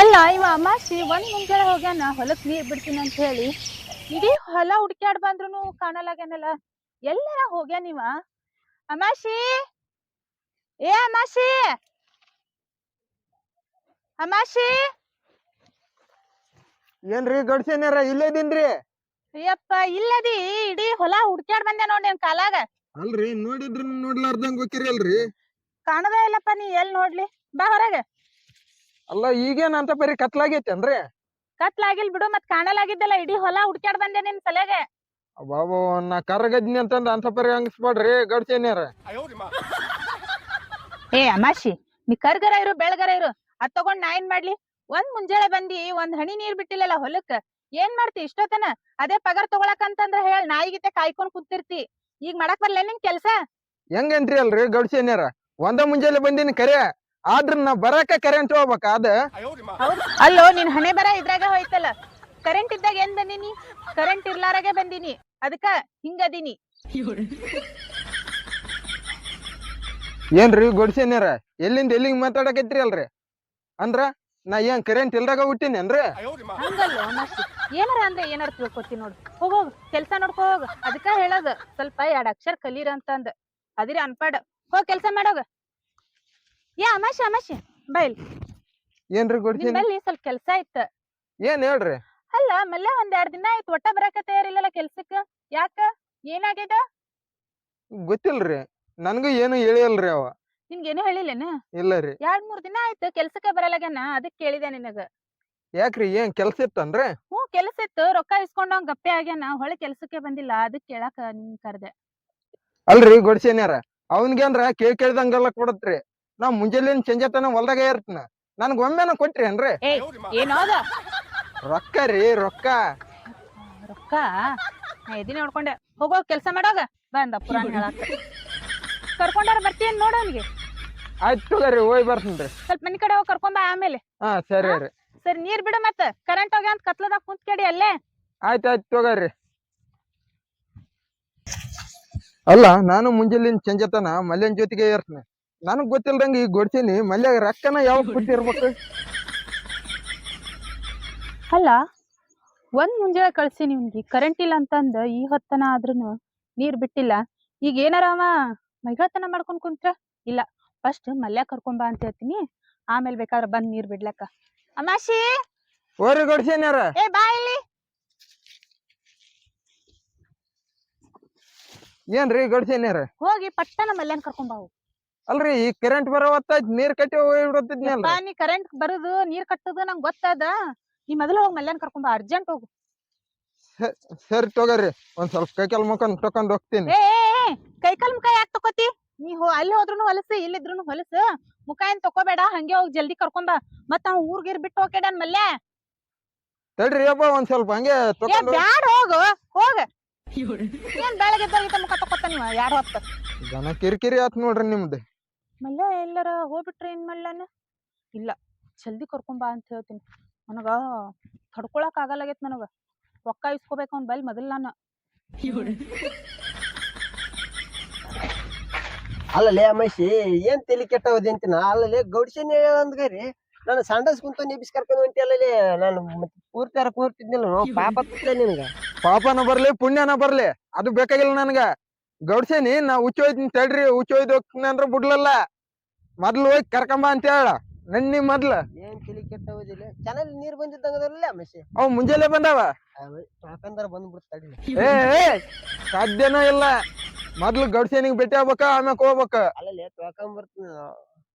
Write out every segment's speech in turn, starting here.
ಅಲ್ಲ ಇವ ಅಮಾಸಿ ಒಂದ್ ಮುಂಜಾನೆ ಹೋಗ್ಯಾನ ಹೊಲಕ್ ನೀರ್ ಬಿಡ್ತೀನಿ ಅಂತ ಹೇಳಿ ಇಡೀ ಹೊಲ ಹುಡ್ಕ್ಯಾಡ್ ಬಂದ್ರು ಕಾಣಲಾಗ್ಯಾನಲ್ಲ. ಎಲ್ಲಾರ ಹೋಗ್ಯಾನ ಇವ. ಅಮಾಸಿ, ಏ ಅಮಾಸಿ, ಅಮಾಸಿ. ಏನ್ರಿ ಗಡ್ಸೇನ್ಯಾರ ಇಲ್ಲೇ ಇದೀನ್ರಿ. ಅಯ್ಯಪ್ಪ ಇಲ್ಲದಿ ಇಡೀ ಹೊಲ ಹುಡ್ಕ್ಯಾಡ್ ಬಂದೆ ನೋಡ್ ನಿನ್ ಕಾಲಾಗ. ಅಲ್ರಿ ನೋಡಿದ್ರ ನೋಡ್ಲಾರ್ದಂಗ ಹೋಗಿರಿ ಅಲ್ರಿ. ಕಾಣದೇ ಇಲ್ಲಪ್ಪ, ನೀ ಎಲ್ ನೋಡ್ಲಿ, ಬಾ ಹೊರಗೆ. ಅಲ್ಲ ಈಗೇನ್ ಅಂತ ಬರೀ ಕತ್ಲಾಗೈತೇನ್ರಿ? ಕತ್ಲಾಗಿಲ್ ಬಿಡು, ಮತ್ ಕಾಣಲಾಗಿದ್ದಲ್ಲ, ಇಡೀ ಹೊಲ ಹುಡ್ಕ್ಯಾಡ್ ಬಂದೆ ನಿನ್ ತಲೆಗೆ. ಬಾಬು ನಾ ಕರಗದ್ನಿ ಅಂತಂದ ಅಂತ ಪರಿ ಹಂಗಿಸ್ಬೇಡ್ರಿ ಗಡ್ಸೇನ್ಯಾರ. ಏ ಅಮಾಶಿ, ನೀ ಕರ್ಗರ ಇರು ಬೆಳಗರ ಇರು, ಅದ್ ತಗೊಂಡ್ ನಾ ಏನ್ ಮಾಡ್ಲಿ? ಒಂದ್ ಮುಂಜಾನೆ ಬಂದಿ ಒಂದ್ ಹನಿ ನೀರ್ ಬಿಟ್ಟಿಲ್ಲಲ್ಲ ಹೊಲಕ್ಕ, ಏನ್ ಮಾಡ್ತಿ ಇಷ್ಟೊತ್ತನ? ಅದೇ ಪಗಾರ ತಗೊಳಕಂತಂದ್ರ ಹೇಳ್, ನಾಯಿಗಿತೆ ಕಾಯ್ಕೊಂಡ್ ಕುಂತಿರ್ತಿ. ಈಗ ಮಾಡಕ್ ಬರ್ಲ ನಿನ್ ಕೆಲ್ಸ? ಹೆಂಗಂತ್ರಿ ಅಲ್ರಿ ಗಡ್ಸೇನ್ಯಾರ, ಒಂದ ಮುಂಜಾನೆ ಬಂದಿನಿ ಕರೆ, ಆದ್ರ ನಾ ಬರಾಕ ಕರೆಂಟ್ ಹೋಗ್ಬೇಕ ಅದ. ಅಲ್ಲೋ ನಿನ್ ಹಣೆ ಬರ ಇದ್ರಾಗ ಹೋಯ್ತಲ್ಲ. ಕರೆಂಟ್ ಇದ್ದಾಗ ಏನ್ ಬಂದಿನಿ? ಕರೆಂಟ್ ಇರ್ಲಾರಾಗೆ ಬಂದಿನಿ, ಅದಕ್ಕ ಹಿಂಗದೀನಿ. ಏನ್ರಿ ಗಡ್ಸೇನ್ಯಾರ, ಎಲ್ಲಿಂದ ಎಲ್ಲಿಗೆ ಮಾತಾಡಕೈತ್ರಿ ಅಲ್ರಿ? ಅಂದ್ರ ನಾ ಏನ್ ಕರೆಂಟ್ ಇಲ್ದಾಗ ಹುಟ್ಟಿನೇನ್ರಿ? ಹಂಗಲ್ಲ ಅಮಾಸಿ, ಏನಾರ ಅಂದ್ರೆ ಏನಾರ ತಿಳ್ಕೊತಿ ನೋಡು. ಹೋಗೋಗ್ ಕೆಲ್ಸ ನೋಡ್ಕೋ ಹೋಗ. ಅದಕ್ಕ ಹೇಳೋದು ಸ್ವಲ್ಪ 2 ಅಕ್ಷರ ಕಲೀರ ಅಂತಂದ. ಅದಿರಿ ಅನ್ಪಡ್, ಹೋಗ್ ಕೆಲ್ಸ ಮಾಡೋಗ. ಏ ಅಮಾಶಿ ಅಮಾಶಿ ಬೈಲ್. ಏನ್ರಿ ಗಡ್ಸೇನ್, ನಿಮ್ಮಲ್ಲಿ ಸ್ವಲ್ಪ ಕೆಲ್ಸ ಇತ್ತ. ಏನ್ ಹೇಳ್ರಿ? ಅಲ್ಲ ಮಲ್ಲ 1-2 ದಿನ ಆಯ್ತು ಒಟ್ಟ ಬರಾಕ ತಯಾರಿಲ್ಲಲ್ಲ ಕೆಲ್ಸಕ್ಕ, ಯಾಕ? ಏನಾಗ್ಯದ? ಗೊತ್ತಿಲ್ರಿ, ನನ್ಗೂ ಏನು ಹೇಳಿಲ್ರಿ ಅವ. ನಿನ್ಗೇನು ಹೇಳಿಲ್ಲೇನ? ಇಲ್ಲ ರೀ. 2-3 ದಿನ ಆಯ್ತು ಕೆಲ್ಸಕ್ಕೆ ಬರಲಾಗ್ಯಾನ, ಅದಕ್ ಕೇಳಿದೆ ನಿನಗ. ಯಾಕ್ರಿ ಏನ್ ಕೆಲ್ಸ ಇತ್ತನ್ರಿ? ಕೆಲ್ಸ ಇತ್ತು, ರೊಕ್ಕ ಇಸ್ಕೊಂಡವ್ ಗಪ್ಪೆ ಆಗ್ಯಾನ, ಹೊಳೆ ಕೆಲ್ಸಕ್ಕೆ ಬಂದಿಲ್ಲ, ಅದಕ್ ಕೇಳಾಕ ನಿನ್ ಕರ್ದೆ. ಅಲ್ರಿ ಗಡ್ಸೇನ್ಯಾರ, ಅವನ್ಗೇನ್ರ ಕೇಳ್ದಂಗೆಲ್ಲ ಕೊಡತ್ರಿ. ನಾ ಮುಂಜಾನೆ ಸಂಜೆತನ ಹೊಲ್ದಾಗ ಇರ್ತನ, ನನ್ಗ ಒಮ್ಮೆನ ಕೊಟ್ರಿ ಏನ್ರಿ? ಏನೋದ ರೊಕ್ಕ ರೀ ರೊಕ್ಕ. ರೊಕ್ಕ ನಾ ಎದಿನ ನೋಡ್ಕೊಂಡೆ. ಹೋಗೋ ಕೆಲ್ಸ ಮಾಡೋಗ. ಬಂದ ಪುರಾಣ ಹೇಳಾಕ ಕರ್ಕೊಂಡಾರ ಬರ್ತೀಯನ್ ನೋಡ ಅವ್ನಿಗೆ. ಆಯ್ತು ತಗೋರಿ, ಹೋಗಿ ಬರ್ತೇನ್ರಿ. ಸ್ವಲ್ಪ ಮನಿ ಕಡೆ ಹೋಗಿ ಕರ್ಕೊಂಬ ಆಮೇಲೆ. ಹಾ ಸರಿ ರೀ. ಸರಿ ನೀರ್ ಬಿಡು, ಮತ್ತ ಕರೆಂಟ್ ಹೋಗ್ಯ ಅಂತ ಕತ್ಲದಾಗ ಕುಂತ್ಕೇಡಿ ಅಲ್ಲೇ. ಆಯ್ತಾಯ್ತು ತಗೋರಿ. ಅಲ್ಲ ನಾನು ಮುಂಜಾನೆ ಸಂಜೆತನ ಮಲ್ಯನ್ ಜೊತೆಗೆ ಇರ್ತನೆ, ನನಗ್ ಗೊತ್ತಿಲ್ದಂಗ ಈಗ ಗೊಡ್ಸೀನಿ ಮಲ್ಯ ರೊಕ್ಕನ ಯಾವ ಕೊಟ್ಟಿರ್ಬೇಕು? ಅಲ್ಲ ಒಂದ್ ಮುಂಜಾನೆ ಕಳ್ಸಿ ನಿಮ್ಗೆ ಕರೆಂಟ್ ಇಲ್ಲ ಅಂತಂದ ಈ ಹೊತ್ತನ ಆದ್ರೂನು ನೀರ್ ಬಿಟ್ಟಿಲ್ಲ. ಈಗ ಏನಾರ ಅವ ಮೈಗಳ್ತನ ಮಾಡ್ಕೊಂಡ್ ಕುಂತ್ರ ಇಲ್ಲ, ಫಸ್ಟ್ ಮಲ್ಯ ಕರ್ಕೊಂಬ ಅಂತ ಹೇಳ್ತೀನಿ, ಆಮೇಲೆ ಬೇಕಾದ್ರ ಬಂದ್ ನೀರ್ ಬಿಡ್ಲಕ್ಕ. ಅಮಾಶಿ, ಓರಿ ಗಡ್ಸೇನ್ಯಾರ. ಏ ಬಾ ಇಲ್ಲಿ. ಏನ್ರಿ ಗಡ್ಸೇನ್ಯಾರ? ಹೋಗಿ ಪಟ್ಟನ ಮಲ್ಯನ್ ಕರ್ಕೊಂಬ ಹೋಗು. ಅಲ್ರಿ ಈ ಕರೆಂಟ್ ಬರೋ ಹೊತ್ತಾಯ್ತು, ನೀರ್ ಕಟ್ಟಿ ಹೋಗ್ಬಿಡತ್ತಿದ್ನಲ್ರಿ. ನೀ ಕರೆಂಟ್ ಬರುದು ನೀರ್ ಕಟ್ಟುದು ನಂಗೆ ಗೊತ್ತದ. ನೀ ಮೊದಲು ಹೋಗಿ ಮಲ್ಯನ್ ಕರ್ಕೊಂಬ, ಅರ್ಜೆಂಟ್ ಹೋಗು. ಸರಿ ತಗೋರಿ, ಒಂದ್ ಸ್ವಲ್ಪ ಕೈಕಾಲ್ ಮುಖಂಡ್ ತಕೊಂಡ್ ಹೋಗ್ತೀನಿ. ಕೈಕಾಲ್ ಮುಖ ಯಾಕೆ ತಕೋತಿ? ನೀ ಅಲ್ಲಿ ಹೋದ್ರುನು ಹೊಲಸು, ಇಲ್ಲಿದ್ರುನು ಹೊಲಸು. ಮುಖ ಏನ್ ತಕೋಬೇಡ, ಹಂಗೆ ಹೋಗಿ ಜಲ್ದಿ ಕರ್ಕೊಂಬ. ಮತ್ತ ಅವ್ನ್ ಊರ್ಗಿರ್ ಬಿಟ್ಟು ಹೋಗ್ಯಾಡನ್ ಮಲ್ಯ. ತಡ್ರಿ ಅಪ್ಪ, ಒಂದ್ ಸ್ವಲ್ಪ ಹಂಗೆ ತಕೊಂಡ್ ಬ್ಯಾಡ, ಹೋಗು ಹೋಗ. ಏನ್ ಬೆಳಗ್ಗೆ ಬರೀತ ಮುಖ ತಕೋತ ನೀವ 2 ಹೊತ್ತ ಜನ ಕಿರಿಕಿರಿ ಆತ್ ನೋಡ್ರಿ ನಿಮ್ದು. ಮಲ್ಯ ಎಲ್ಲಾರ ಹೋಗ್ಬಿಟ್ರೆ ಏನ್ ಮಾಡ್ಲಾನ? ಇಲ್ಲ, ಜಲ್ದಿ ಕರ್ಕೊಂಬ ಅಂತ ಹೇಳ್ತೀನಿ. ನನಗ ತಡ್ಕೊಳಕ್ ಆಗಲಾಗೈತ್, ನನಗ ರೊಕ್ಕ ಇಸ್ಕೋಬೇಕು ಅವ್ನ ಬೈಲ್ ಮೊದಲ್ ನಾನು. ಅಲ್ಲಲೇ ಅಮ್ಮಾಶಿ, ಏನ್ ತಲಿ ಕೆಟ್ಟವದಿ ಅಂತಿನ? ಅಲ್ಲಲೇ ಗೌಡ್ಸೇನ್ ಅಂದ್ಗರಿ ನಾನು ಸಂಡಸ್ ಕುಂತ ನೆಬಿಸ್ ಕರ್ಕೊಂಡು ಹೊಂಟಿ. ಅಲ್ಲಲೇ ನಾನು ಪೂರ್ತಿಯಾರ ಕೂರ್ತಿದ್ನಿಲ್ಲ, ಪಾಪ ನಿನಗ. ಪಾಪನ ಬರ್ಲಿ ಪುಣ್ಯನ ಬರ್ಲಿ ಅದು ಬೇಕಾಗಿಲ್ಲ ನನ್ಗ. ಗೌಡ್ಸೇನಿ ನಾ ಹುಚ್ಚೋಯ್ತೀನಿ ತಡ್ರಿ, ಹುಚ್ಚೋಯ್ದು ಹೋಗ್ತೀನಿ ಅಂದ್ರ ಬಿಡ್ಲಲ್ಲ. ಮೊದ್ಲು ಹೋಗಿ ಕರ್ಕೊಂಬ ಅಂತ ಹೇಳ ನನ್ನಿ ಮೊದ್ಲ. ಏನ್ ತಲಿ ಕೆಟ್ಟವದಿಲ್ಲ, ಚೆನ್ನಾಗಿ ನೀರ್ ಬಂದಿದ್ದಂಗದಲ್ಲ ಅಮ್ಮಾಶಿ. ಅವ್ ಮುಂಜಾನೆ ಬಂದಾವ, ಯಾಕಂದ್ರ ಬಂದ್ಬಿಡ್ತಾಡಿ. ಸಾಧ್ಯನೂ ಇಲ್ಲ. ಮೊದ್ಲು ಗೌಡ್ಸೇನಿಗೆ ಭೇಟಿ ಆಗ್ಬೇಕ, ಆಮ್ಯಾಕ ಹೋಗ್ಬೇಕ. ಅಲ್ಲಲೇ ತೊಳ್ಕೊಂಡ್ ಬರ್ತೀನಿ.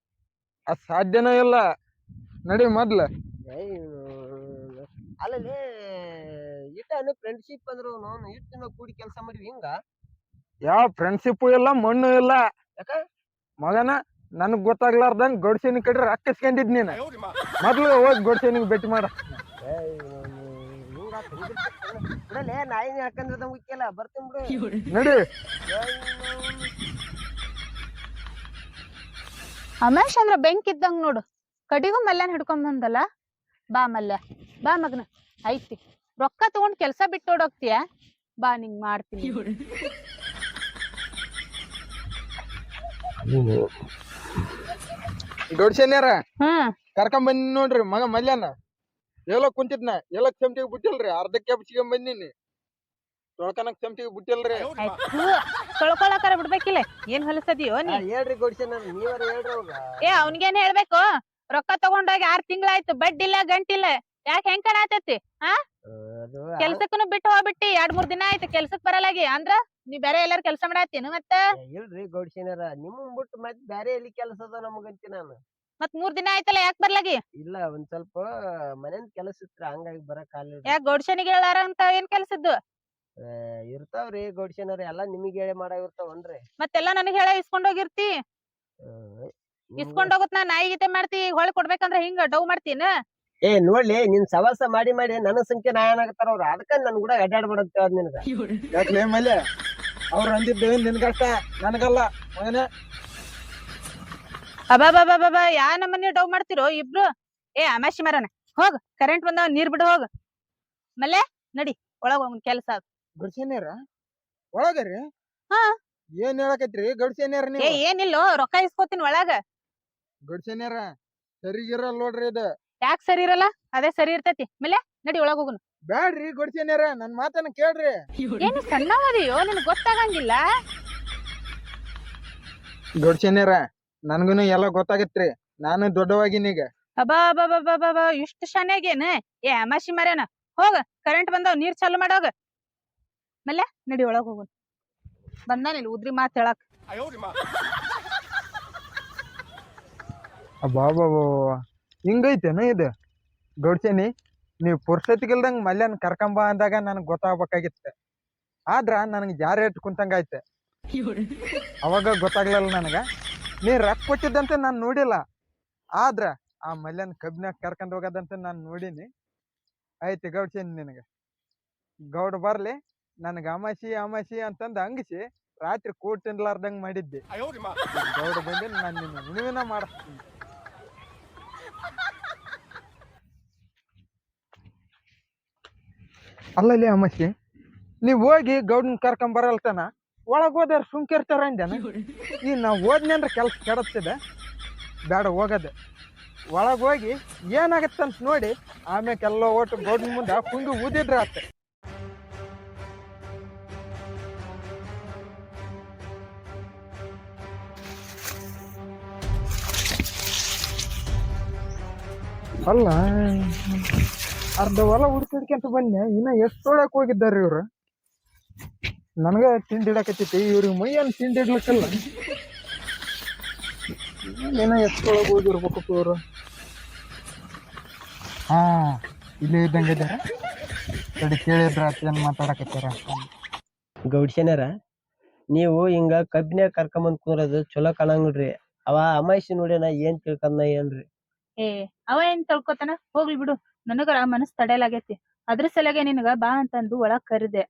ಅದ್ ಸಾಧ್ಯನೂ ಇಲ್ಲ, ನಡಿ ಮೊದ್ಲ. ಅಲ್ಲಲೇ ಇಟ್ಟ ಫ್ರೆಂಡ್ಶಿಪ್ ಅಂದ್ರು ನಾನು ಇಟ್ಟು ನಾವು ಕೂಡಿ ಕೆಲಸ ಮಾಡಿವಿ ಹಿಂಗ. ಯಾವ ಫ್ರೆಂಡ್ಶಿಪ್ ಇಲ್ಲ, ಮಣ್ಣು ಇಲ್ಲ. ಯಾಕ ಮಗನ ನನಗ್ ಗೊತ್ತಾಗ್ಲಾರ್ದಂಗ್ ಗೌಡ್ಸೇನಿ ಕಡೆ ರಕ್ಕಿಸ್ಕೊಂಡಿದ್ ನೀನ್. ಮೊದ್ಲು ಹೋಗಿ ಗೌಡ್ಸೇನಿಗೆ ಭೇಟಿ ಮಾಡ. ಬಿಡಲೇ, ನಾಯಿನ ಹಾಕಂದ್ರ ಮುಖ್ಯಲ್ಲ, ಬರ್ತೀನಿ ಬಿಡು. ನಡಿ. ಅಮೇಶ್ ಅಂದ್ರ ಬೆಂಕಿ ಇದ್ದಂಗ ನೋಡು, ಕಡಿಗೂ ಮಲ್ಯನ್ ಹಿಡ್ಕೊಂಡ್ ಬಂದಲ್ಲ. ಬಾ ಮಲ್ಯ, ಬಾ ಮಗನ, ಐತಿ ರೊಕ್ಕ ತಗೊಂಡ್ ಕೆಲ್ಸ ಬಿಟ್ಟೋಡೋಗ್ತೀಯ, ಬಾ ನಿಂಗ್ ಮಾಡ್ತೀನಿ. ಗೌಡ್ಸೇನ್ಯಾರ ಹ್ಮ್ ಕರ್ಕೊಂಡ್ ಬಂದಿನಿ ನೋಡ್ರಿ ಮಗ ಮಲ್ಯಾನ ಎಲ್ಲ ಕುಂತಿದ್ನ ಎಲ್ಲ ಚಮಟಿಗೆ ಬಿಟ್ಟಿಲ್ರಿ ಅರ್ಧಕ್ಕೆ ಬಿಚ್ಕೊಂಡ್ ಬಂದಿನಿ ತೊಳ್ಕನಕ್ ಚಮಟಿಗೆ ಬಿಟ್ಟಿಲ್ರಿ ಆಯ್ತು ತೊಳ್ಕೊಳಕಾರ ಬಿಡ್ಬೇಕಿಲ್ಲ ಏನ್ ಹೊಲಸದಿಯೋ ನೀ ಹೇಳ್ರಿ ಗೌಡ್ಸೇನ ನೀವಾರ ಹೇಳ್ರಿ ಅವಾಗ ಏ ಅವ್ನಿಗೇನ್ ಹೇಳ್ಬೇಕು ರೊಕ್ಕ ತಗೊಂಡೋಗಿ 6 ತಿಂಗಳಾಯ್ತು ಬಡ್ಡಿಲ್ಲ ಗಂಟಿಲ್ಲ ಯಾಕೆ ಹೆಂಗ್ ಕಾಣತೈತಿ ಅದು ಕೆಲ್ಸಕ್ಕೂ ಬಿಟ್ಟು ಹೋಗ್ಬಿಟ್ಟಿ 2-3 ದಿನ ಆಯ್ತು ಕೆಲ್ಸಕ್ ಬರಲಾಗಿ ಅಂದ್ರ ನೀ ಬೇರೆ ಎಲ್ಲಾರು ಕೆಲ್ಸ ಮಾಡಾತೀನ ಮತ್ತ ಇಲ್ರಿ ಗೌಡ್ಸೇನಾರ ನಿಮ್ಮನ್ ಬಿಟ್ಟು ಮತ್ ಬ್ಯಾರೆ ಎಲ್ಲಿ ಕೆಲಸ ಅದ ನಮಗಂತಿ ನಾನು ಮತ್ 3 ದಿನ ಆಯ್ತಲ್ಲ ಯಾಕೆ ಬರ್ಲಾಗಿ ಇಲ್ಲ ಒಂದ್ ಸ್ವಲ್ಪ ಮನೆಯಿಂದ ಕೆಲಸ ಇತ್ರ ಹಂಗಾಗಿ ಬರಕ್ ಆಗ್ಲಿಲ್ಲ ಯಾಕೆ ಗೌಡ್ಶನಿಗೆ ಹೇಳಾರ ಅಂತ ಏನ್ ಕೆಲ್ಸದ್ದು ಇರ್ತಾವ್ರಿ ಗೌಡ್ಸೇನಾರ ಎಲ್ಲಾ ನಿಮಗ್ ಹೇಳಿ ಮಾಡಾವಿರ್ತಾವನ್ರಿ ಮತ್ತೆಲ್ಲ ನನಗ್ ಹೇಳ ಇಸ್ಕೊಂಡೋಗಿರ್ತಿ ಇಸ್ಕೊಂಡೋಗತ್ ನಾ ನಾಯಿ ಗೀತೆ ಮಾಡ್ತಿ ಹೊಳ್ ಕೊಡ್ಬೇಕಂದ್ರ ಹಿಂಗ ಡವ್ ಮಾಡ್ತೀನ ನೋಡ್ಲಿ ನಿನ್ ಸವಾಸ ಮಾಡಿ ಮಾಡಿ ನನ್ನ ಸಂಖ್ಯೆ ನಾ ಏನಾಗತ್ತಾರ ಅವ್ರ ಅದಕ್ಕ ನನ್ ಕೂಡ ಅಡ್ಡಾಡ್ಬೇಡಂತ ಹೇಳದ್ ನಿನಗ ಯಾಕ್ಲೇ ಮಲ್ಯ ಅವ್ರ ಅಂದಿದ್ದು ನಿನ್ಗಷ್ಟ ನನಗಲ್ಲ ಮಗನೇ ಅಬಾಬಾಬಾಬಾ ಯಾ ನಮ್ಮನೆ ಡವ್ ಮಾಡ್ತಿರೋ ಇಬ್ರು ಅಮಾಶಿ ಮರನ ಹೋಗ್ ಕರೆಂಟ್ ಬಂದಾವ ನೀರ್ ಬಿಡು ಹೋಗ ಮಲ್ಲೆ ನಡಿ ಒಳಗ್ ಹೋಗ್ ಕೆಲ್ಸ ಅದ ಗೌಡ್ಸೇನ್ಯಾರ ಒಳಗರಿ ಹಾ. ಏನ್ ಹೇಳಕತ್ರಿ ಗೌಡ್ಸೇನ್ಯಾರ ನೀವು ಏನಿಲ್ಲೋ ರೊಕ್ಕ ಇಸ್ಕೋತೀನಿ ಒಳಗ ಗೌಡ್ಸೇನ್ಯಾರ ಸರಿಗಿರಲ್ಲ ನೋಡ್ರಿ ಇದು ಯಾಕ್ ಸರಿ ಇರಲ್ಲ ಅದೇ ಸರಿ ಇರ್ತೈತಿ ಮಲ್ಲೆ ನಡಿ ಒಳಗ್ ಹೋಗುನು ಬ್ಯಾಡ್ರಿ ಗೌಡ್ಸೇನ್ಯಾರ ನನ್ ಮಾತನ್ನ ಕೇಳ್ರಿ ಏನು ಸಣ್ಣವದಿಯೋ ನಿನಗ್ ಗೊತ್ತಾಗಂಗಿಲ್ಲ ಗೌಡ್ಸೇನ್ಯಾರ ನನ್ಗುನು ಎಲ್ಲ ಗೊತ್ತಾಗತ್ರಿ ನಾನು ದೊಡ್ಡವಾಗಿನೀಗ ಅಬಾಬಾಬಾಬಾಬಾ ಇಷ್ಟು ಶಾನ್ಯಾಗೇನ ಅಮಾಶಿ ಮರ್ಯಾನ ಹೋಗ ಕರೆಂಟ್ ಬಂದಾವ್ ನೀರ್ ಚಾಲು ಮಾಡೋಗ ಮಲ್ಲೆ ನಡಿ ಒಳಗ್ ಹೋಗುನ್ ಬಂದಾನಿಲ್ಲ ಉದ್ರಿ ಮಾತ್ ಹೇಳಕ್ ಅಬ್ಬಾಬಾ ಹಿಂಗೈತೇನ ಇದು ಗೌಡ್ಸೇನಿ ನೀವ್ ಪುರ್ಸತಿಗಿಲ್ದಂಗ್ ಮಲ್ಯನ್ ಕರ್ಕೊಂಬ ಅಂದಾಗ ನನಗ್ ಗೊತ್ತಾಗ್ಬೇಕಾಗಿತ್ತ ಆದ್ರ ನನಗ್ ಜಾರಿ ಇಟ್ಟು ಕುಂತಂಗಾಯ್ತ ಅವಾಗ ಗೊತ್ತಾಗ್ಲಿಲ್ಲ ನನಗ ನೀ ರೊಕ್ಕ ಕೊಟ್ಟಿದ್ದಂತ ನಾನ್ ನೋಡಿಲ್ಲ ಆದ್ರ ಆ ಮಲ್ಯನ್ ಕಬ್ಬಿನಾಗ ಕರ್ಕೊಂಡ್ ಹೋಗೋದಂತ ನಾನ್ ನೋಡಿನಿ ಆಯ್ತು ಗೌಡ್ಸೇನಿ ನಿನಗ ಗೌಡ್ ಬರ್ಲಿ ನನಗ ಅಮಾಸಿ ಅಮಾಸಿ ಅಂತಂದ್ ಹಂಗಿಸಿ ರಾತ್ರಿ ಕೂಡ್ ತಿನ್ಲಾರ್ದಂಗ್ ಮಾಡಿದ್ದೆ ಗೌಡ ಬಂದಿ ನಾನ್ ನಿನ್ನ ಉಣಿವಿನ ಮಾಡಿಸ್ತೀನಿ ಅಲ್ಲಲ್ಲಿ ಅಮಾಸಿ ನೀವ್ ಹೋಗಿ ಗೌಡನ್ ಕರ್ಕೊಂಡ್ ಬರಲ್ತನ ಒಳಗ್ ಹೋದಾರ ಸುಮ್ಕಿರ್ತಾರ ಅಂದ್ಯಾನ ಈಗ ನಾವ್ ಹೋದ್ನಿ ಅಂದ್ರೆ ಕೆಲ್ಸ ಕೆಡತ್ತಿದೆ ಬೇಡ ಹೋಗದ ಒಳಗ್ ಹೋಗಿ ಏನಾಗತ್ತಂತ ನೋಡಿ ಆಮ್ಯಾಕೆಲ್ಲ ಒಟ್ಟು ಗೌಡನ್ ಮುಂದ ಕುಂದು ಊದಿದ್ರ ಆತ ಅಲ್ಲ ಅರ್ಧ ಹೊಲ ಹುಡ್ಕಿಡ್ಕೊಂತ ಬನ್ನಿ ಇನ್ನ ಎಷ್ಟು ತೊಳಕ್ ಹೋಗಿದ್ದಾರೆ ಇವ್ರು ನನಗ ತಿಂಡಿ ಹಿಡಕತ್ತೈತಿ ಇವ್ರಿಗೆ ಮೈಯನ್ ತಿಂಡಿ ಹಿಡ್ಲಿಕ್ಕಲ್ಲ ಏನ ಎಷ್ಟೊಳಗ್ ಹೋಗಿರ್ಬೇಕಪ್ಪ ಇವ್ರು ಹಾ ಇಲ್ಲೇ ಇದ್ದಂಗೆ ಇದ್ದಾರ ತಡಿ ಕೇಳಿದ್ರ ಏನ್ ಮಾತಾಡಕತ್ತಾರ ಗೌಡ್ಸೇನಾರ ನೀವು ಹಿಂಗ ಕಬ್ಬಿನ್ಯಾಗ ಕರ್ಕೊಂಬಂದ್ ಕೂರೋದು ಚಲೋ ಕಾಣಂಗಿಲ್ರಿ ಅವ ಅಮಾಯಿಸಿ ನೋಡ್ಯಾನ ಏನ್ ತಿಳ್ಕೊಂಡ ಏನ್ರಿ ಅವ ಏನ್ ತಿಳ್ಕೊತಾನ ಹೋಗ್ಲಿ ಬಿಡು ನನಗರ ಮನಸ್ ತಡೆಯಲಾಗೈತಿ ಅದ್ರ ಸಲಗೆ ನಿನಗ ಬಾ ಅಂತಂದು ಒಳಗ್ ಕರಿದೆ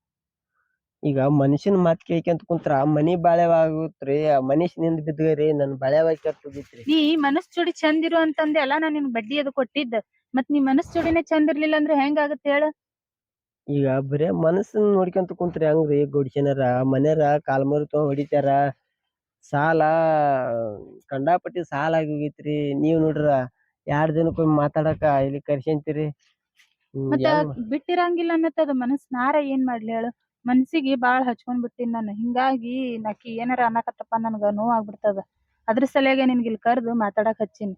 ಈಗ ಮನುಷ್ಯನ ಮಾತ್ ಕೇಳ್ಕೊಂತ ಕುಂತ್ರ ಮನಿ ಬಾಳೆವಾಗುತ್ರಿ ಮನುಷ್ಯ ನಿಂದ ಬಿದ್ದ್ರಿ ನನ್ ಬಾಳೆವಾಗಿ ಕೆಟ್ಟೋಗಿತ್ರಿ ನೀ ಮನಸ್ ಜೋಡಿ ಚಂದ ಇರು ಅಂತಂದೆ ಅಲ್ಲ ನಾನ್ ನಿನ್ ಬಡ್ಡಿ ಅದು ಕೊಟ್ಟಿದ್ದ ಮತ್ ನೀ ಮನಸ್ ಜೋಡಿನೇ ಚಂದ ಇರ್ಲಿಲ್ಲ ಅಂದ್ರೆ ಹೆಂಗಾಗತ್ತೆ ಹೇಳ ಈಗ ಬರೇ ಮನಸ್ಸನ್ನ ನೋಡ್ಕೊಂತ ಕುಂತ್ರಿ ಹಂಗ್ರಿ ಗೌಡ್ಸೇನಾರ ಮನ್ಯಾರ ಕಾಲ್ಮರಿ ತಗೊಂಡ್ ಹೊಡಿತಾರ ಸಾಲ ಕಂಡಾಪಟ್ಟಿ ಸಾಲ ಆಗಿ ಹೋಗೈತ್ರಿ ನೀವ್ ನೋಡ್ರ 2 ದಿನಕ್ಕೊಮ್ಮೆ ಮಾತಾಡಕ ಇಲ್ಲಿ ಕರ್ಸಂತೀರಿ ಮತ್ತ ಬಿಟ್ಟಿರಂಗಿಲ್ಲ ಅನ್ನತ್ತದ ಮನಸ್ ನಾರ ಏನ್ ಮಾಡ್ಲಿ ಹೇಳು ಮನ್ಸಿಗೆ ಬಾಳ್ ಹಚ್ಕೊಂಡ್ ಬಿಟ್ಟಿನ್ ನಾನು ಹಿಂಗಾಗಿ ನಾಕಿ ಏನಾರ ಅನ್ನಕತ್ತಪ್ಪ ನನ್ಗ ನೋವ್ ಆಗ್ಬಿಡ್ತದ ಅದ್ರ ಸಲಗೆ ನಿನ್ಗೆ ಇಲ್ಲಿ ಕರ್ದು ಮಾತಾಡಕ್ ಹಚ್ಚಿನಿ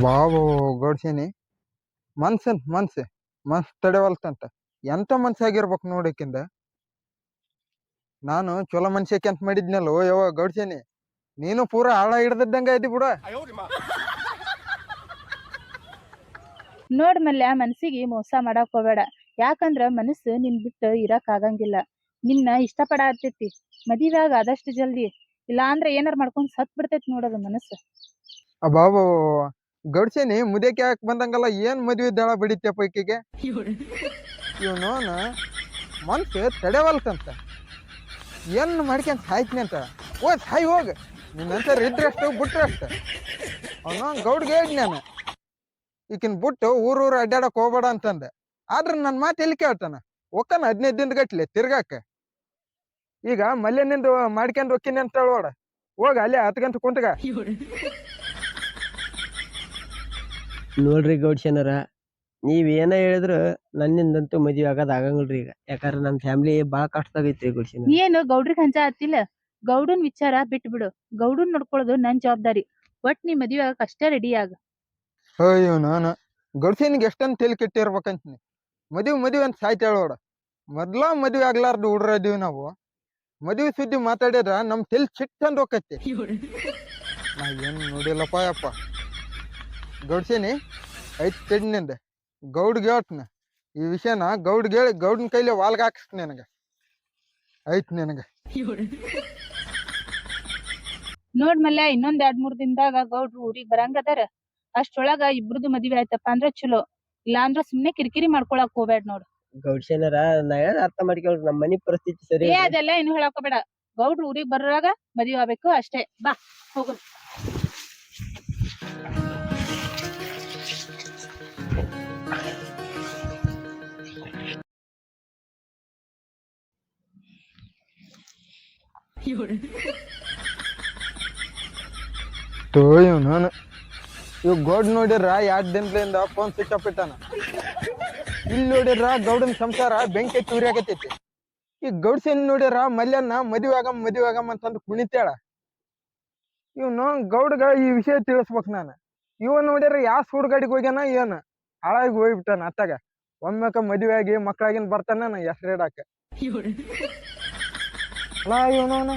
ಬಾಬು ಗೌಡ್ಸೇನಿ ಮನ್ಸ್ ತಡೆವಲ್ತಂತ ಎಂತ ಮನ್ಸಾಗಿರ್ಬೇಕು ನೋಡಕ್ಕಿಂದ ನಾನು ಚಲೋ ಮನ್ಸಕ್ಕೆ ಅಂತ ಮಾಡಿದ್ನಲ್ಲೋ ಯಾವ ಗೌಡ್ಸೇನಿ ನೀನು ಪೂರಾ ಹಾಳ ಹಿಡ್ದಂಗ ಇದ್ದಿ ಬಿಡ ನೋಡ್ ಮಲ್ಯ ಮನ್ಸಿಗೆ ಮೋಸ ಮಾಡಾಕ್ ಹೋಗ್ಬೇಡ ಯಾಕಂದ್ರ ಮನಸ್ಸು ನಿನ್ ಬಿಟ್ಟು ಇರಾಕ್ ಆಗಂಗಿಲ್ಲ ನಿನ್ನ ಇಷ್ಟ ಪಡಾತೈತಿ ಮದಿವಾಗ ಆದಷ್ಟು ಜಲ್ದಿ ಇಲ್ಲಾ ಅಂದ್ರೆ ಏನಾರ ಮಾಡ್ಕೊಂಡ್ ಸತ್ ಬಿಡ್ತೈತಿ ನೋಡೋದು ಮನಸ್ಸು ಬಾಬು ಗೌಡ್ಸೇನಿ ಮುದೇಕೆ ಹಾಕ್ ಬಂದಂಗಲ್ಲ ಏನ್ ಮದ್ವಿ ದಳ ಬಿಡಿತ್ಯಪ್ಪ ಈಕಿಗೆ ಇವನೋನ ಮನ್ಸು ತಡೆವಲ್ತಂತ ಏನ್ ಮಾಡ್ಕೊಂತ ಸಾಯ್ತೀನಿ ಅಂತ ಹೋಗ್ ಸಾಯ್ ಹೋಗ ನಿನ್ನಂತರ ಇದ್ರಷ್ಟು ಬಿಟ್ರಷ್ಟ ಅವನು ಗೌಡ್ಗೆ ಹೇಳಿ ನಾನು ಈಕಿನ್ ಬಿಟ್ಟು ಊರೂರು ಅಡ್ಡಾಡಕ್ ಹೋಗ್ಬೇಡ ಅಂತಂದೆ ಆದ್ರ ನನ್ ಮಾತು ಎಲ್ಲಿ ಕೇಳ್ತಾನ ಒಕ್ಕನ 15 ದಿನದ ಗಟ್ಲೆ ತಿರ್ಗಾಕ ಈಗ ಮಲ್ಯನಿಂದು ಮಾಡ್ಕೊಂಡ್ ಹೋಗ್ತೀನಿ ಅಂತ ಹೇಳೋಡ. ಹೋಗ ಅಲ್ಲೇ 10 ಗಂಟೆ ಕುಂತ್ಗ. ನೋಡ್ರಿ ಗೌಡ್ಶನರ, ನೀವ್ ಏನ ಹೇಳಿದ್ರು ನನ್ನಿಂದಂತೂ ಮದ್ವಿ ಆಗೋದ್ ಆಗಂಗಿಲ್ರಿ ಈಗ. ಯಾಕಂದ್ರ ನಮ್ ಫ್ಯಾಮಿಲಿ ಬಾಳ ಕಷ್ಟದಾಗೈತ್ರಿ ಗೌಡ್ಶನರ. ನೀ ಏನು ಗೌಡ್ರಿಗೆ ಹಂಚ ಹತ್ತಿಲ್ಲ? ಗೌಡನ್ ವಿಚಾರ ಬಿಟ್ಟು ಬಿಡು. ಗೌಡನ್ ನೋಡ್ಕೊಳ್ಳೋದು ನನ್ ಜವಾಬ್ದಾರಿ. ಒಟ್ ನೀ ಮದ್ವೆ ಆಗಕ್ ಅಷ್ಟೇ ರೆಡಿ ಆಗ. ಅಯ್ಯೋ ನಾನು ಗಡ್ಸಿನಿಗೆ ಎಷ್ಟೊಂದು ತಲೆ ಕೆಟ್ಟಿರ್ಬೇಕಂತೀನಿ. ಮದುವೆ ಅಂತ ಸಾಯ್ತ ಹೇಳೋಡ. ಮೊದ್ಲ ಮದುವೆ ಆಗ್ಲಾರ್ದು ಹುಡ್ರ ಇದೀವಿ ನಾವು. ಮದುವೆ ಸುದ್ದಿ ಮಾತಾಡಿದ್ರ ನಮ್ ತಲೆ ಸಿಟ್ಟಂದ್ ಹೋಗತ್ತೆ. ನಾ ಏನ್ ನೋಡಿಲ್ಲಪ್ಪ ಯಪ್ಪ. ಗೌಡ್ಸಿನಿ ಐತ್ ತೆಡ್ನಿಂದ ಗೌಡ್ಗೆ ಹೇಳ್ತನ ಈ ವಿಷಯನ. ಗೌಡ್ಗೆ ಹೇಳಿ ಗೌಡನ ಕೈಲಿ ವಾಲ್ಗ ಹಾಕಿಸ್ ನಿನಗ. ಐತ್ ನಿನಗ. ನೋಡ್ ಮಲ್ಯ, ಇನ್ನೊಂದ್ 2-3 ದಿನದಾಗ ಗೌಡ್ರು ಊರಿಗ್ ಬರಂಗದಾರ. ಅಷ್ಟ್ರೊಳಗ ಇಬ್ರದು ಮದ್ವೆ ಆಯ್ತಪ್ಪ ಅಂದ್ರ ಚಲೋ. ಇಲ್ಲಾಂದ್ರ ಸುಮ್ನೆ ಕಿರಿಕಿರಿ ಮಾಡ್ಕೊಳಕ್ ಹೋಗ್ಬೇಡ ನೋಡ್. ಗೌಡ್ಶನರ, ನಾ ಹೇಳದ್ ಅರ್ಥ ಮಾಡ್ಕೊಳ್ರಿ. ನಮ್ ಮನಿ ಪರಿಸ್ಥಿತಿ ಸರಿ ಏ ಅದೆಲ್ಲ ಏನು ಹೇಳಕೋಬೇಡ. ಗೌಡ್ರು ಊರಿಗ್ ಬರೋರಾಗ ಮದ್ವೆ ಆಗ್ಬೇಕು ಅಷ್ಟೇ. ಬಾ ಹೋಗು. ನಾನು ಇವ್ ಗೌಡ್ ನೋಡಿರ 2 ದಿನದಿಂದ ಫೋನ್ ಸ್ವಿಚ್ ಆಫ್ ಇಟ್ಟಾನ. ಇಲ್ಲಿ ನೋಡಿರ ಗೌಡನ್ ಸಂಸಾರ ಬೆಂಕಿ ಹತ್ತಿ ಉರಿಯಾಕತೈತಿ. ಈ ಗೌಡ್ಸೇನ್ ನೋಡಿರ ಮಲ್ಯನ್ನ ಮದುವೆ ಆಗಮ್ ಅಂತಂದು ಕುಣಿತಾಳ. ಇವ್ನು ಗೌಡ್ಗ ಈ ವಿಷಯ ತಿಳಿಸ್ಬೇಕು ನಾನು. ಇವ ನೋಡಿರ ಯಾವ ಸುಡ್ಗಾಡಿಗೆ ಹೋಗ್ಯಾನ ಏನ ಹಾಳಾಗಿ ಹೋಗ್ಬಿಟ್ಟಾನ ಅತ್ತಾಗ. ಒಮ್ಮೆಕ ಮದುವೆ ಆಗಿ ಮಕ್ಳಾಗಿನ್ ಬರ್ತಾನ ಹೆಸರಿಡಾಕ. ಅಲ್ಲ ಇವನವನು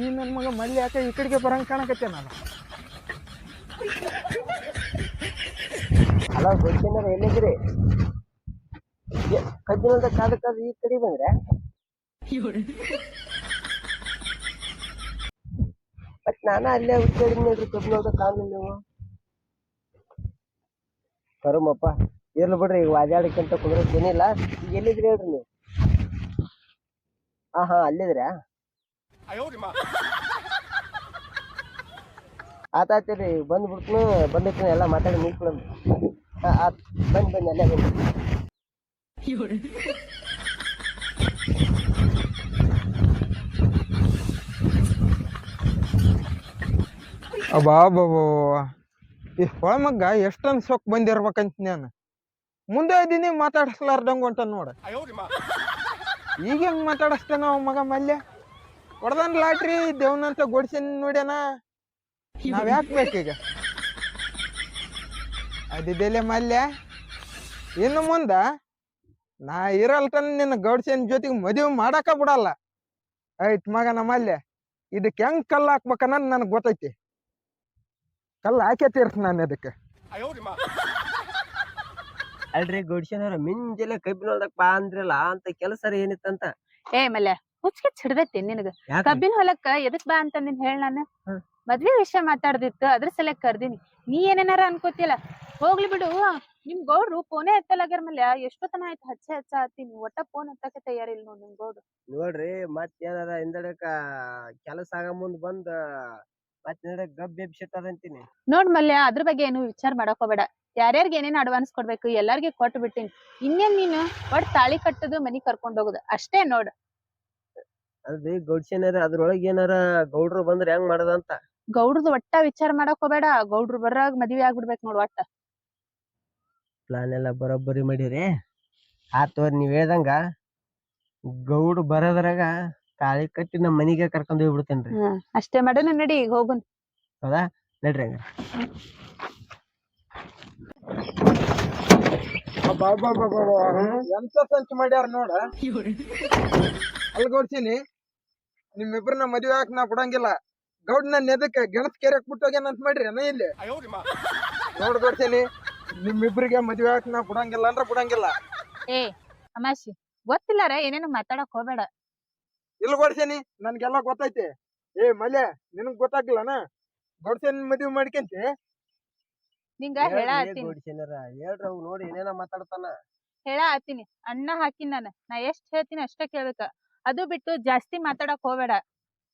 ಈ ನನ್ ಮಗ ಮಲ್ಯ ಯಾಕೆ ಈ ಕಡೆಗೆ ಬರಂಗ್ ಕಾಣಕತ್ತೆ ನಾನು. ಅಲ್ಲ ಗೌಡ್ಶನರ, ಎಲ್ಲಿದ್ರಿ? ಕಬ್ಬಿನದ ಕಾದ ಈ ಕಡೆ ಬಂದ್ರೆ ಮತ್ ನಾನ ಅಲ್ಲೇ ಹುಡ್ಕಾಡಿ ನೋಡ್ರಿ. ಕಬ್ಬಿನದ ಕಾಣಲಿಲ್ಲ ನೀವು. ಕರುಮಪ್ಪ, ಇರ್ಲಿ ಬಿಡ್ರಿ. ಈಗ ವಾದ್ಯಾಡಕ್ಕಿಂತ ಕುಂದ್ರಕ್ ಏನಿಲ್ಲ. ಈಗ ಎಲ್ಲಿದ್ರಿ ಹೇಳ್ರಿ ನೀವು? ಹಾ ಅಲ್ಲಿದ್ರ್ಯಾ? ಆತಾಯ್ತಿರಿ, ಬಂದ್ಬಿಡ್ತು. ಬಂದಿರ್ತೀನಿ, ಎಲ್ಲ ಮಾತಾಡಿ ಮುಗಿಸ್ಬಿಡೋಣ. ಆತ್ ಬನ್ನಿ ಅಲ್ಲೇ ಬನ್ನಿ. ಅಬ್ಬಾಬಾಬ, ಈ ಹೊಳಮಗ್ಗ ಎಷ್ಟೊಂದ್ ಸೊಕ್ ಬಂದಿರ್ಬೇಕಂತ ನಾನು. ಮುಂದೆ ಇದೀನಿ ಮಾತಾಡಿಸ್ಲಾರ್ದಂಗ ಹೊಂಟ ನೋಡ. ಈಗ ಹೆಂಗ್ ಮಾತಾಡಿಸ್ತಾನ ಅವ ಮಗ ಮಲ್ಯ. ಹೊಡ್ದನ್ ಲಾಟ್ರಿ ದೇವ್ನಂತ ಗೊಡ್ಸಿನ್ ನೋಡ್ಯಾನ. ನಾವ್ ಯಾಕೆ ಬೇಕೀಗ? ಅದಿದೆಲೆ ಮಲ್ಯ, ಇನ್ನು ಮುಂದ ನಾ ಇರಲ್ತನ ನಿನ್ನ ಗೌಡ್ಸಿನ ಜೊತೆಗೆ ಮದುವೆ ಮಾಡಾಕ ಬಿಡಲ್ಲ. ಆಯ್ತ್ ಮಗನ ಮಲ್ಯ, ಇದಕ್ಕೆ ಹೆಂಗ್ ಕಲ್ಲು ಹಾಕ್ಬೇಕನ್ನೋದು ನನಗೆ ಗೊತ್ತೈತಿ. ಕಲ್ಲು ಹಾಕೇ ತೀರ್ತ ನಾನು ಅದಕ್ಕೆ. ಅಲ್ರಿ ಗೌಡ್ಶನರ, ಮಿಂಜೆಲ್ಲ ಕಬ್ಬಿನೊಳದಾಗ ಬಾ ಅಂದ್ರಲ್ಲ, ಅಂತ ಕೆಲಸ ಏನಿತ್ತಂತ? ಏ ಮಲ್ಯ, ಹುಚ್ಚಿಗೆ ಹಿಡ್ದೈತಿ ನಿನಗ. ಕಬ್ಬಿನ ಹೊಲಕ್ಕ ಎದಕ್ ಬಾ ಅಂತ ನಿನ್ ಹೇಳ. ನಾನು ಮದ್ವೆ ವಿಷಯ ಮಾತಾಡ್ದಿತ್ತು, ಅದ್ರ ಸಲಕ್ ಕರ್ದೀನಿ. ನೀ ಏನೇನಾರ ಅನ್ಕೋತಿಯಲ್ಲ, ಹೋಗ್ಲಿ ಬಿಡು. ನಿಮ್ ಗೌಡ್ರು ಫೋನೇ ಎತ್ತಲಾಗ್ಯಾರ ಮಲ್ಯ. ಎಷ್ಟೊತ್ತನ ಆಯ್ತು ಹಚ್ಚ ಹತ್ತೀನಿ, ಒಟ್ಟ ಫೋನ್ ಎತ್ತಕ್ಕೆ ತಯಾರಿಲ್ಲ ನೋಡ್ ನಿಮ್ ಗೌಡ್ರು. ನೋಡ್ರಿ, ಮತ್ತೇನಾರ ಹಿಂದಡಕ ಕೆಲಸ ಆಗ ಮುಂದ್ ಬಂದ ಮತ್ತೆ ಗಬ್ ಎಬ್ಸಿಟ್ಟಾರಂತೀನಿ. ನೋಡ್ ಮಲ್ಯ, ಅದ್ರ ಬಗ್ಗೆ ಏನು ವಿಚಾರ ಮಾಡಕ್ ಹೋಗ್ಬೇಡ. ಯಾರ್ಯಾರಿಗೆ ಏನೇನ್ ಅಡ್ವಾನ್ಸ್ ಕೊಡ್ಬೇಕು ಎಲ್ಲಾರ್ಗಿ ಕೊಟ್ಟು ಬಿಟ್ಟಿನಿ. ಇನ್ನೇನ್ ನೀನು ಒಟ್ ತಾಳಿ ಕಟ್ಟದು, ಮನಿ ಕರ್ಕೊಂಡ್ ಹೋಗುದು ಅಷ್ಟೇ ನೋಡ್. ಅಲ್ರಿ ಗೌಡ್ಶನರ, ಅದ್ರೊಳಗ ಏನಾರ ಗೌಡ್ರು ಬಂದ್ರ ಹೆಂಗ್ ಮಾಡದಂತ? ಗೌಡ್ರದು ಒಟ್ಟ ವಿಚಾರ ಮಾಡಕ್ ಹೋಗ್ಬೇಡ. ಗೌಡ್ರು ಬರಾಗ ಮದ್ವೆ ಆಗ್ಬಿಡ್ಬೇಕು ನೋಡ್ ಒಟ್ಟ. ಪ್ಲಾನ್ ಎಲ್ಲ ಬರೋಬ್ಬರಿ ಮಾಡಿರಿ. ಆತೋರಿ, ನೀವ್ ಹೇಳ್ದಂಗ ಗೌಡ್ ಬರೋದ್ರಾಗ ತಾಳಿ ಕಟ್ಟಿ ನಮ್ಮ ಮನಿಗೆ ಕರ್ಕೊಂಡ್ ಹೋಗ್ಬಿಡ್ತೇನ್ರಿ. ಅಷ್ಟೇ ಮಾಡೋಣ, ನಡಿ ಈಗ ಹೋಗುನ್. ಹೌದಾ? ನಡ್ರಿ ಹಂಗ. ಎಂತ ಸಂಚು ಮಾಡ್ಯಾರ ನೋಡ. ಅಲ್ಗೊಡ್ಸಿನಿ, ನಿಮ್ಮಿಬ್ರನ್ನ ಮದ್ವೆ ಹಾಕ್ ನಾ ಬಿಡಂಗಿಲ್ಲ. ಗೌಡ್ ನನ್ನ ಎದಕ್ಕೆ ಗೆಣಸ್ ಕೆರೆಕ್ ಬಿಟ್ಟೋಗ್ಯಾನಂತ ಮಾಡ್ರಿ ಅನ್ನ ಇಲ್ಲಿ. ನೋಡ್ಕೊಡ್ತೀನಿ, ನಿಮ್ಮಿಬ್ರಿಗೆ ಮದ್ವೆ ಹಾಕ್ ನಾ ಬಿಡಂಗಿಲ್ಲ ಅಂದ್ರ ಬಿಡಂಗಿಲ್ಲ. ಏ ಅಮಾಶಿ, ಗೊತ್ತಿಲ್ಲಾರ ಏನೇನು ಮಾತಾಡಕ್ ಹೋಗ್ಬೇಡ. ಇಲ್ಲ ಗೊಡ್ಸೇನಿ, ನನ್ಗೆಲ್ಲ ಗೊತ್ತೈತಿ. ಏ ಮಲ್ಯ, ನಿನಗ್ ಗೊತ್ತಾಗ್ಲಿಲ್ಲನ? ಗೊಡ್ಸೇನಿ ಮದ್ವೆ ಮಾಡ್ಕೊಂತಿ. ನಿಂಗ ಹೇಳ ಹತ್ತೀನಿ, ಹೇಳ್ರಿ, ಅವ್ ನೋಡಿ ಏನೇನ ಮಾತಾಡ್ತಾನ. ಹೇಳ ಹತ್ತೀನಿ. ಅಣ್ಣ ಹಾಕಿನ ನಾ ಎಷ್ಟ್ ಹೇಳ್ತೀನಿ ಅಷ್ಟೇ ಕೇಳ್ಬೇಕ. ಅದು ಬಿಟ್ಟು ಜಾಸ್ತಿ ಮಾತಾಡಕ್ ಹೋಗ್ಬೇಡ.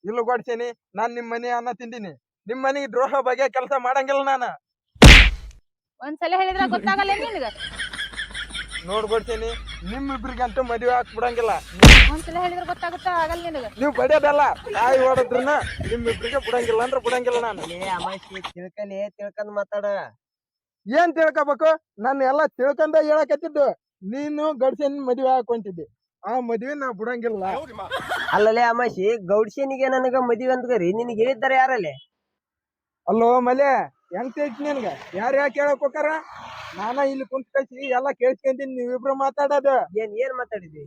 ಇಲ್ಲ ಗೊಡ್ಸೇನಿ, ನಾನ್ ನಿಮ್ ಮನೆ ಅನ್ನ ತಿಂದಿನಿ. ನಿಮ್ ಮನೆಗೆ ದ್ರೋಹ ಬಗ್ಗೆ ಕೆಲಸ ಮಾಡಂಗಿಲ್ಲ ನಾನು. ಒಂದ್ಸಲ ಹೇಳಿದ್ರ ಗೊತ್ತಾಗಲ್ಲ ನಿನಗ? ನೋಡ್ಬಿಡ್ತೀನಿ ನಿಮ್ಮಿಬ್ರಿಗಂತೂ ಮದ್ವೆ ಹಾಕ್ ಬಿಡಂಗಿಲ್ಲ. ಒಂದ್ಸಲ ಹೇಳಿದ್ರೆ ಗೊತ್ತಾಗುತ್ತಾ ಆಗಲ್ಲ ನಿನಗ. ನೀವ್ ಬಡಿಯೋದಲ್ಲ ಕಾಯಿ ಹೊಡದ್ರನ ನಿಮ್ಮಿಬ್ರಿಗೆ ಬಿಡಂಗಿಲ್ಲ ಅಂದ್ರೆ ಬಿಡಂಗಿಲ್ಲ ನಾನು. ಅಮಾಸಿ ತಿಳ್ಕೊಂಡ್ ಮಾತಾಡ. ಏನ್ ತಿಳ್ಕೊಬೇಕು? ನಾನು ಎಲ್ಲಾ ತಿಳ್ಕೊಂಡ ಹೇಳಕತ್ತಿದ್ದು. ನೀನು ಗಡ್ಸನ್ ಮದ್ವೆ ಹಾಕೊಂತಿದ್ದಿ, ಆ ಮದ್ವೆ ನಾ ಬಿಡಂಗಿಲ್ಲ. ಅಲ್ಲಲೇ ಅಮಾಸಿ, ಗೌಡ್ಸೇನಿಗೆ ನನಗ ಮದ್ವಿ ಅಂತಗರಿ ನಿನಗೆ ಹೇಳಿದ್ದಾರೆ ಯಾರಲ್ಲೇ? ಅಲ್ಲೋ ಮಲೆ, ಹೆಂಗ್ ತಿಳಿಸಿ ನಿನ್ಗ? ಯಾರು ಯಾಕೆ ಹೇಳಕ್ ಹೋಕಾರ? ನಾನ ಇಲ್ಲಿ ಕುಂತ ಕಳ್ಸಿ ಎಲ್ಲಾ ಕೇಳಿಸ್ಕೊಂತೀನಿ, ನೀವಿಬ್ರು ಮಾತಾಡೋದು. ಏನ್ ಮಾತಾಡಿದ್ವಿ?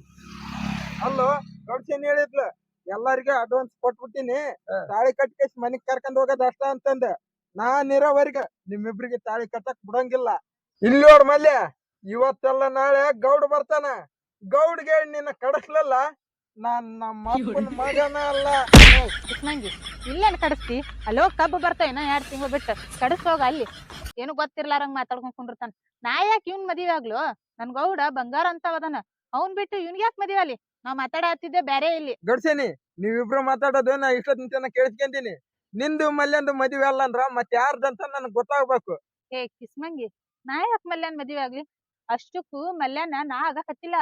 ಅಲ್ಲೋ ಗೌಡ್ಸೇನ್ ಹೇಳಿದ್ಲು, ಎಲ್ಲಾರಿಗೂ ಅಡ್ವಾನ್ಸ್ ಕೊಟ್ಬಿಟ್ಟಿನಿ, ತಾಳಿ ಕಟ್ಟಿ ಕಳ್ಸಿ ಮನಿಗ್ ಕರ್ಕೊಂಡ್ ಹೋಗೋದ್ ಅಷ್ಟ ಅಂತಂದ. ನಾನ್ ಇರೋವರೆಗ ನಿಮ್ಮಿಬ್ರಿಗೆ ತಾಳಿ ಕಟ್ಟಕ್ ಬಿಡಂಗಿಲ್ಲ. ಇಲ್ಲಿ ನೋಡ್ ಮಲ್ಯ, ಇವತ್ತೆಲ್ಲ ನಾಳೆ ಗೌಡ್ ಬರ್ತಾನ. ಗೌಡ್ಗೆ ನಿನ್ನ ಕಡಸ್ಲಲ್ಲ, ನಾನ್ ನಮ್ಮ ಅಪ್ಪನ ಮಗನ ಅಲ್ಲ. ಮಂಗಿ ಇಲ್ಲೇನ್ ಕಡಿಸ್ತಿ? ಅಲ್ಲೋ ಕಬ್ಬು ಬರ್ತಾವ 2 ತಿಂಗಳು ಬಿಟ್ಟು ಕಡಿಸೋಗ ಅಲ್ಲಿ. ಏನು ಗೊತ್ತಿರ್ಲಾರಂಗ್ ಮಾತಾಡ್ಕೊಂಡ್ ಕುಂಡಿರ್ತಾನ. ನಾ ಯಾಕೆ ಇವ್ನ್ ಮದ್ವೆ ಆಗ್ಲು? ನನ್ ಗೌಡ ಬಂಗಾರ ಅಂತವದನ, ಅವ್ನ್ ಬಿಟ್ಟು ಇವ್ನಿಗೆ ಯಾಕೆ ಮದ್ವೆ ಅಲ್ಲಿ? ನಾವ್ ಮಾತಾಡತ್ತಿದ್ದೆ ಬ್ಯಾರೆ ಇಲ್ಲಿ. ಗಡ್ಸೇನಿ, ನೀವಿಬ್ರು ಮಾತಾಡೋದು ನಾ ಇಷ್ಟೊತ್ತಿನ ಕೇಳಿಸ್ಕೊಂತೀನಿ. ನಿಂದು ಮಲ್ಯಂದು ಮದ್ವೆ ಅಲ್ಲ ಅಂದ್ರ ಮತ್ ಯಾರ್ದಂತ ನನಗ್ ಗೊತ್ತಾಗ್ಬೇಕು. ಏ ಕಿಸ್ಮಂಗಿ, ನಾ ಯಾಕೆ ಮಲ್ಯಾನ್ ಮದ್ವೆ ಆಗ್ಲಿ? ಅಷ್ಟಕ್ಕೂ ಮಲ್ಯಾನ ನಾ ಆಗಕತ್ತಿಲ್ಲ.